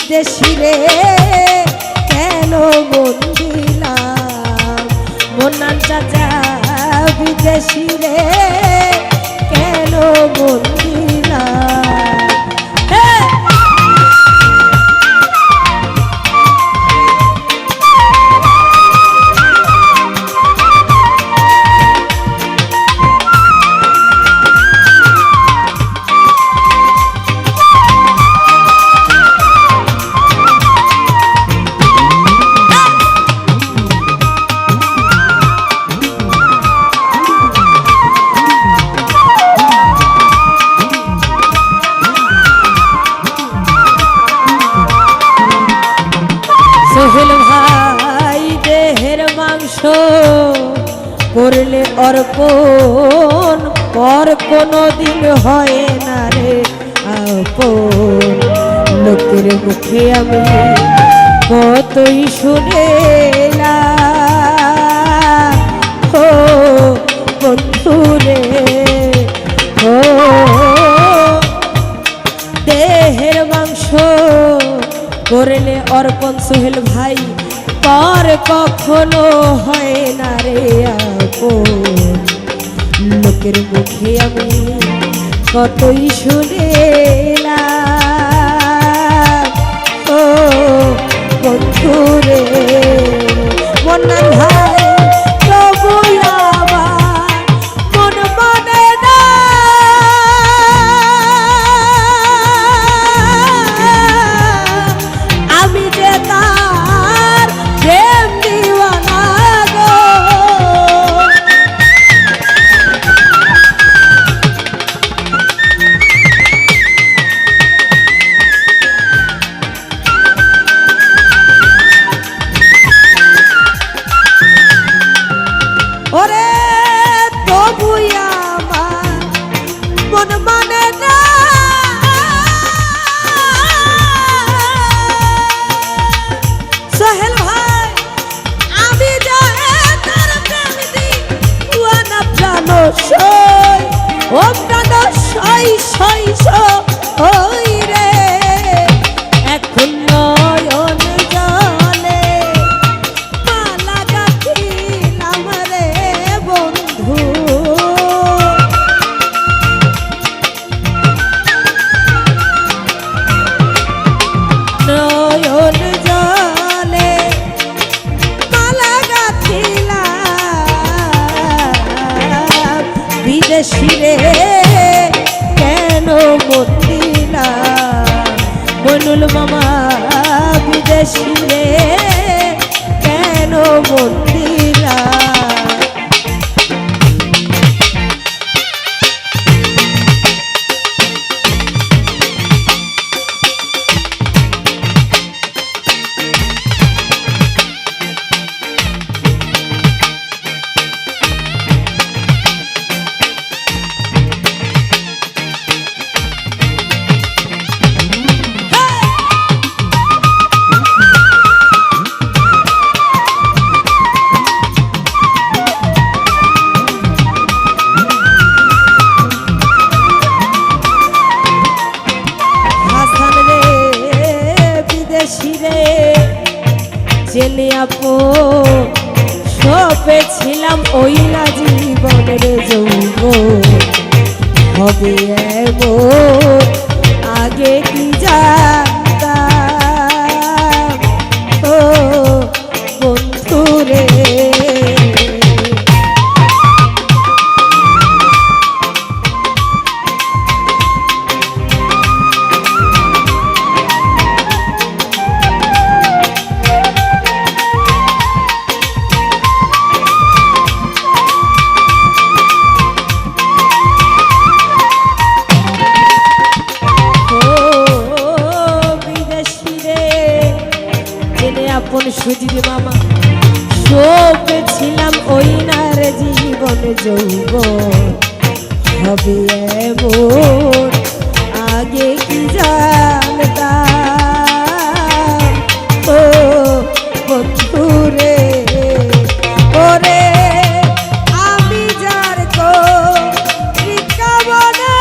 বিদেশি রে কেন মন দিলাম মোনান চাচা বিদেশি রে কেন মন দিলাম সোহেল ভাই দেহের মাংস করলে অর্পণ পর কোনো দিন হয় না রে আপন লোকের মুখে আমি কতই শুনেলাম ও বন্ধু রে ও দেহের মাংস করলে অর্পণ সোহেল ভাই পর কখনো হয় না রে আপন লোকের মুখে আমি কতই শুনেলাম ও বন্ধু রে মন্নান ভাই তবু আমার মন মানে না আমি যে তার প্রেম দিওয়ানা গো ওরে তবু আমার মন মানে না সোহেল ভাই আমি যে তার প্রেম দিওয়ানা প্রাণ সই ও প্রাণ সই সই সই রে এখন নয়ন জলে মালা গাঁথিলাম রে বন্ধু নয়ন জলে মালা গাঁথিলাম বিদেশি রে কেন মন দিলাম মনুল মামা বিদেশি রে কেন মন দিলাম জেনে আপো সপেছিলাম ওই না জীবনের যৌব হবে এমন আগে কি জানতাম ও বন্ধু রে আপন সুজিত মামা সপেছিলাম ওই নার জীবন যৌবন হবে এমন আগে কি জানতাম ও বন্ধু রে ওরে আমি যার কামনা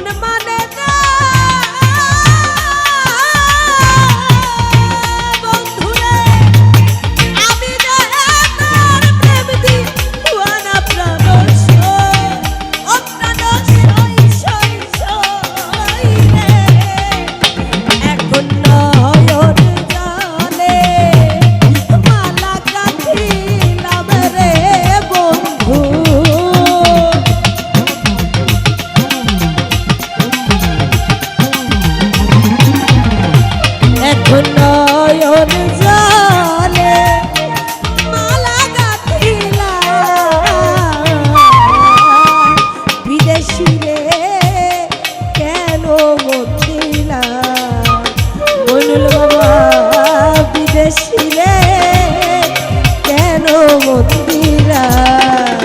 মন মানে না বন্ধুরে আমি যে তোর প্রেম দিওয়ানা প্রাণ সই ও প্রাণ সই সই সই রে এখন নয়ন জলে মালা গাঁথিলাম রে বন্ধু এখন নয়ন জলে মালা গাঁথিলাম বিদেশি রে কেন মন দিলাম মইনুল বাবা বিদেশি রে কেন মন দিলাম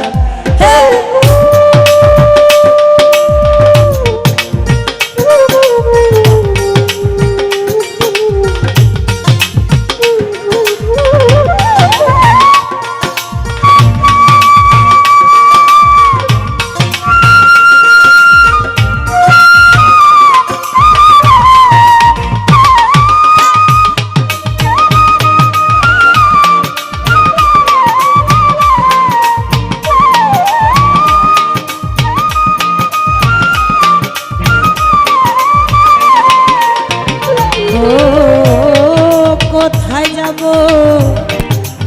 কোথায় যাব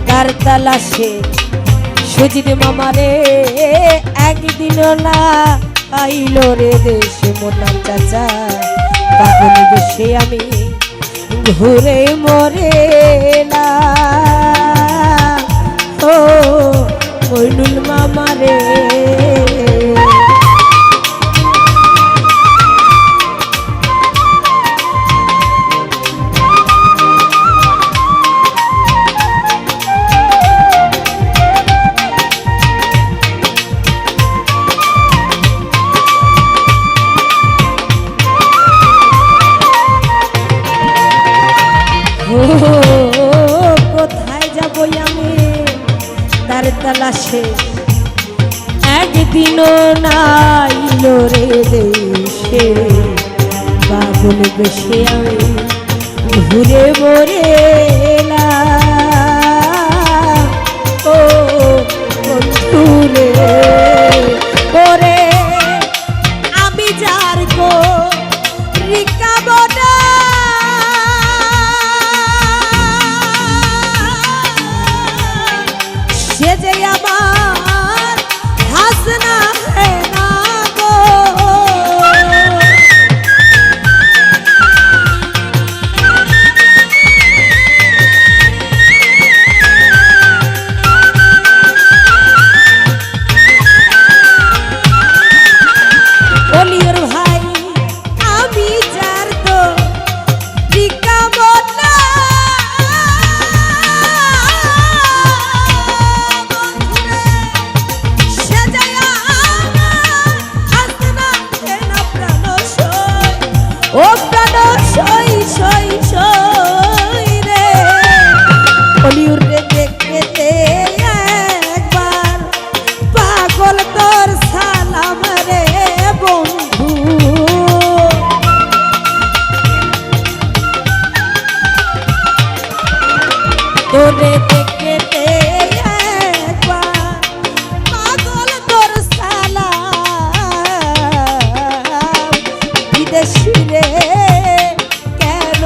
কার তালাশে সুজিত মামারে একদিনও না আইলো রে দেশে মোনাম চাচা পাগল দেশে আমি ঘুরে মরে না ও মইনুল মামারে কোথায় যাব আমি তার তালাশে একদিনও নাইলো রে দেশে পাগল বেশে আমি ঘুরে মরে ও বন্ধুরে ওরে আমি যার গো রিকাবনা সে যে আমার হাসনা না গো অলিয়র ভাই আমি যার তো রিকাবনা ও প্রাণ সই সই সই রে অলিউর রে দেখতে একবার পাগল তোর সালাম রে বন্ধু তোরে দেখতে একবার পাগল তোর সালাম বিদেশি রে কেন